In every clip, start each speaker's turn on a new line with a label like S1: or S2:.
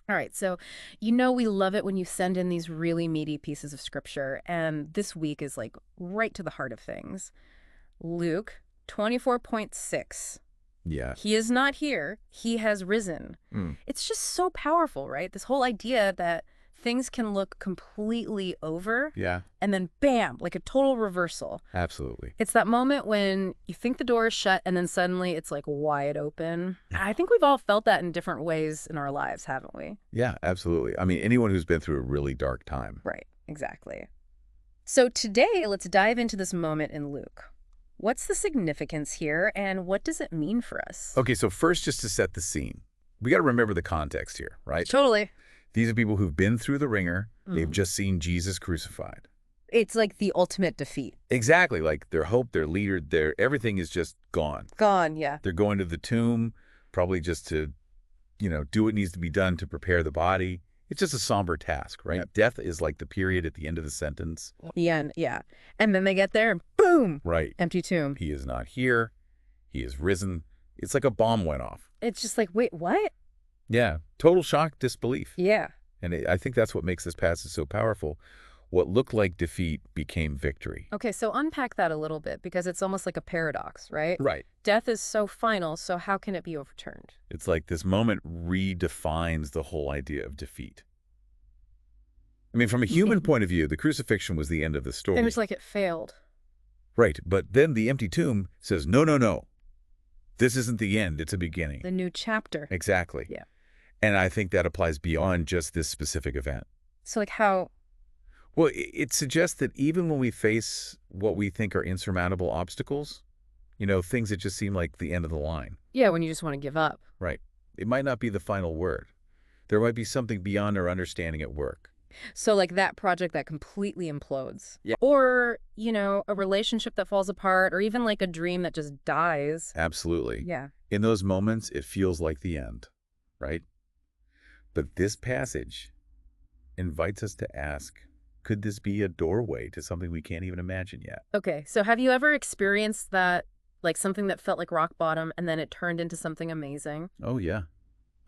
S1: All right, so you know we love it when you send in these really meaty pieces of scripture, and this week is like right to the heart of things. Luke 24.6.
S2: Yeah.
S1: He is not here, he has risen.
S2: Mm.
S1: It's just so powerful, right? This whole idea that things can look completely over
S2: Yeah,
S1: and then bam, like a total reversal.
S2: absolutely.
S1: It's that moment when you think the door is shut and then suddenly it's like wide open. I think we've all felt that in different ways in our lives, haven't we?
S2: Yeah, absolutely. I mean, anyone who's been through a really dark time.
S1: Right, exactly. So today, let's dive into this moment in Luke. What's the significance here and what does it mean for us?
S2: Okay, so first, just to set the scene, we got to remember the context here, right?
S1: Totally.
S2: These are people who've been through the ringer. They've
S1: Mhm.
S2: just seen Jesus crucified.
S1: It's like the ultimate defeat.
S2: Exactly. Like their hope, their leader, everything is just gone.
S1: Gone, yeah.
S2: They're going to the tomb, probably just to, do what needs to be done to prepare the body. It's just a somber task, right?
S1: Yep.
S2: Death is like the period at the end of the sentence.
S1: Yeah, yeah. And then they get there and boom,
S2: Right.
S1: empty tomb.
S2: He is not here. He is risen. It's like a bomb went off.
S1: It's just like, wait, what?
S2: Yeah. Total shock, disbelief.
S1: Yeah.
S2: And I think that's what makes this passage so powerful. What looked like defeat became victory.
S1: Okay, so unpack that a little bit because it's almost like a paradox, right?
S2: Right.
S1: Death is so final, so how can it be overturned?
S2: It's like this moment redefines the whole idea of defeat. I mean, from a human point of view, the crucifixion was the end of the story.
S1: It was like it failed.
S2: Right. But then the empty tomb says, no, no, no. This isn't the end. It's a beginning.
S1: The new chapter.
S2: Exactly.
S1: Yeah.
S2: And I think that applies beyond just this specific event.
S1: So like how,
S2: Well, it suggests that even when we face what we think are insurmountable obstacles, things that just seem like the end of the line,
S1: yeah, when you just want to give up.
S2: right? It might not be the final word. There might be something beyond our understanding at work.
S1: So like that project that completely implodes.
S2: Yeah.
S1: Or, a relationship that falls apart or even like a dream that just dies.
S2: Absolutely.
S1: Yeah.
S2: In those moments, it feels like the end, right? But this passage invites us to ask, could this be a doorway to something we can't even imagine yet?
S1: Okay, so have you ever experienced that, like something that felt like rock bottom and then it turned into something amazing?
S2: Oh, yeah.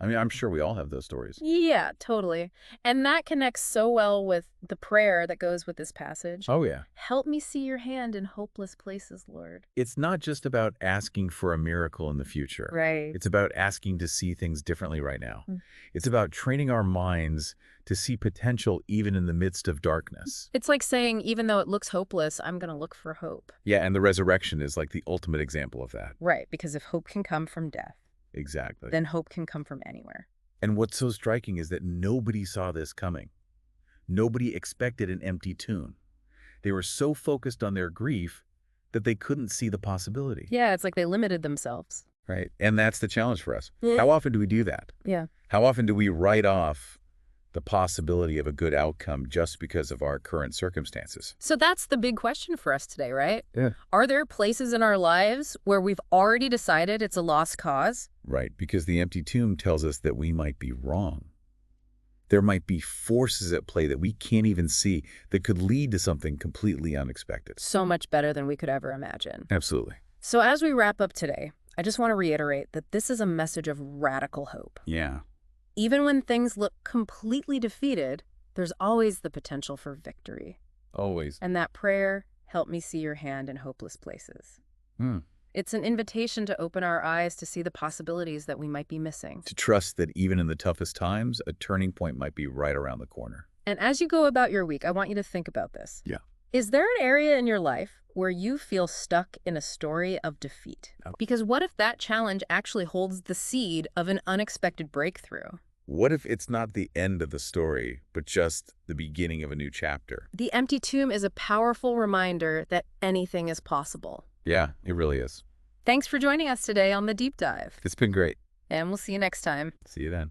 S2: I mean, I'm sure we all have those stories.
S1: Yeah, totally. And that connects so well with the prayer that goes with this passage.
S2: Oh, yeah.
S1: Help me see your hand in hopeless places, Lord.
S2: It's not just about asking for a miracle in the future.
S1: Right.
S2: It's about asking to see things differently right now.
S1: Mm.
S2: It's about training our minds to see potential even in the midst of darkness.
S1: It's like saying, even though it looks hopeless, I'm going to look for hope.
S2: Yeah, and the resurrection is like the ultimate example of that.
S1: Right, because if hope can come from death,
S2: Exactly.
S1: then hope can come from anywhere.
S2: And what's so striking is that nobody saw this coming. Nobody expected an empty tomb. They were so focused on their grief that they couldn't see the possibility.
S1: Yeah, it's like they limited themselves.
S2: Right? And that's the challenge for us.
S1: Yeah.
S2: How often do we do that?
S1: Yeah.
S2: How often do we write off the possibility of a good outcome just because of our current circumstances?
S1: So that's the big question for us today, right?
S2: Yeah.
S1: Are there places in our lives where we've already decided it's a lost cause?
S2: Right, because the empty tomb tells us that we might be wrong. There might be forces at play that we can't even see that could lead to something completely unexpected.
S1: So much better than we could ever imagine.
S2: Absolutely.
S1: So as we wrap up today, I just want to reiterate that this is a message of radical hope.
S2: Yeah.
S1: Even when things look completely defeated, there's always the potential for victory.
S2: Always.
S1: And that prayer, help me see your hand in hopeless places.
S2: Hmm.
S1: It's an invitation to open our eyes to see the possibilities that we might be missing.
S2: To trust that even in the toughest times, a turning point might be right around the corner.
S1: And as you go about your week, I want you to think about this.
S2: Yeah.
S1: Is there an area in your life where you feel stuck in a story of defeat?
S2: No.
S1: Because what if that challenge actually holds the seed of an unexpected breakthrough?
S2: What if it's not the end of the story, but just the beginning of a new chapter?
S1: The empty tomb is a powerful reminder that anything is possible.
S2: Yeah, it really is.
S1: Thanks for joining us today on The Deep Dive.
S2: It's been great.
S1: And we'll see you next time.
S2: See you then.